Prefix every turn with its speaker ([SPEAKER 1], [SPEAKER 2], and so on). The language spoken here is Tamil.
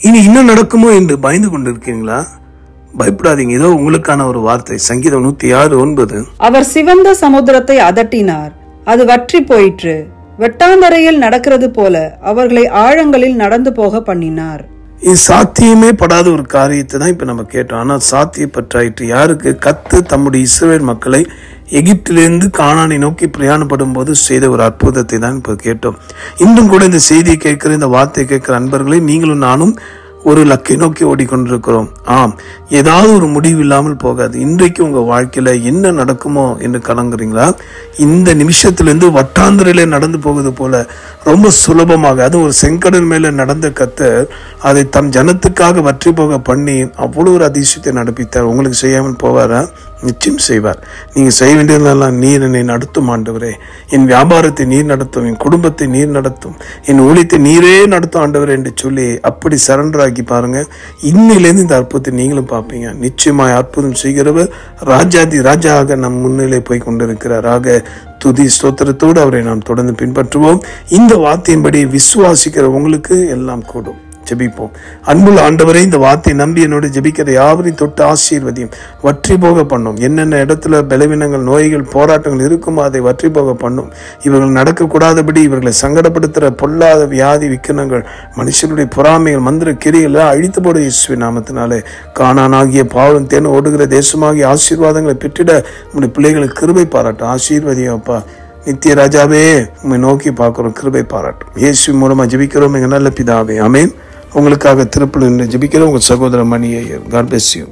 [SPEAKER 1] இனி இன்னும் நடக்குமோ என்று பயந்து கொண்டிருக்கீங்களா? பயப்படாதீங்க. ஏதோ உங்களுக்கான ஒரு வார்த்தை. சங்கீதம் 106:9.
[SPEAKER 2] அவர் சிவந்த சமுத்திரத்தை அதட்டினார், அது வற்றி போயிற்று. வெட்டாந்தரையில் நடக்கிறது போல அவர்களை ஆழங்களில் நடந்து போக பண்ணினார்.
[SPEAKER 1] இது சாத்தியமே படாத ஒரு காரியத்தை தான் இப்ப நம்ம கேட்டோம். ஆனா சாத்தியப்பட்டாயிற்று. யாருக்கு? கர்த்தர் தம்முடைய இஸ்ரவேல் மக்களை எகிப்திலிருந்து கானானை நோக்கி பிரயாணப்படும் போது செய்த ஒரு அற்புதத்தை தான் இப்ப கேட்டோம். இன்றும் கூட இந்த செய்தியை கேட்கிற, இந்த வார்த்தையை கேட்கிற அன்பர்களே, நீங்களும் நானும் ஒரு லக்கை நோக்கி ஓடிக்கொண்டிருக்கிறோம். ஆம், ஏதாவது ஒரு முடிவு இல்லாமல் போகாது. இன்றைக்கு உங்க வாழ்க்கையில என்ன நடக்குமோ என்று கலங்குறீங்களா? இந்த நிமிஷத்திலிருந்து வட்டாந்தரையில நடந்து போவது போல ரொம்ப சுலபமாக, அது ஒரு செங்கடல் மேல நடந்த கர்த்தர் அதை தம் ஜனத்துக்காக வற்றி போக பண்ணி அவ்வளவு ஒரு அதிசயத்தை நடப்பித்தார். உங்களுக்கு செய்யாமல் போவாரா? நிச்சயம் செய்வார். நீங்க செய்ய வேண்டியதெல்லாம், நீர் என்னை நடத்தும் ஆண்டவரே, என் வியாபாரத்தை நீர் நடத்தும், என் குடும்பத்தை நீர் நடத்தும், என் ஊழியத்தை நீரே நடத்தும் ஆண்டவரே என்று சொல்லி அப்படி சரண்டர் ஆக்கி பாருங்க. இன்னிலிருந்து இந்த அற்புதத்தை நீங்களும் பார்ப்பீங்க. நிச்சயமாய் அற்புதம் செய்கிறவர் ராஜாதி ராஜாக நம் முன்னிலை போய் கொண்டிருக்கிறார். ஆக துதி ஸ்தோத்திரத்தோடு அவரை நாம் தொடர்ந்து பின்பற்றுவோம். இந்த வார்த்தையின்படி விசுவாசிக்கிற உங்களுக்கு எல்லாம் கூடும். ஜெபிப்போம். அன்புள்ள ஆண்டவரே, இந்த வார்த்தை நம்பி என்னோட ஜெபிக்கிற யாவரையும் தொட்டு ஆசீர்வதியும், வற்றி போக பண்ணும். என்னென்ன இடத்துல பலவீனங்கள், நோய்கள், போராட்டங்கள் இருக்குமோ அதை வற்றி போக பண்ணும். இவர்கள் நடக்கக்கூடாதபடி இவர்களை சங்கடப்படுத்துகிற பொல்லாத வியாதி, விக்கினங்கள், மனுஷனுடைய பொறாமைகள், மந்திர கிரிகளை அழித்து போட இயேசுவின் நாமத்தினாலே. கானானாகிய பாவம் தேன ஓடுகிற தேசமாகிய ஆசீர்வாதங்களை பெற்றிட உங்களுடைய பிள்ளைகளுக்கு கிருபை பாராட்டும். ஆசீர்வதியும் அப்பா. நித்திய ராஜாவே, உண்மை நோக்கி பார்க்கிறோம், கிருபை பாராட்டும். இயேசு மூலமா ஜெபிக்கிறோம் எங்க நல்ல பிதாவே, ஆமென். உங்களுக்காக திருப்பலி ஜெபிக்கிறோம் உங்க சகோதர மணி ஐயர். God bless you.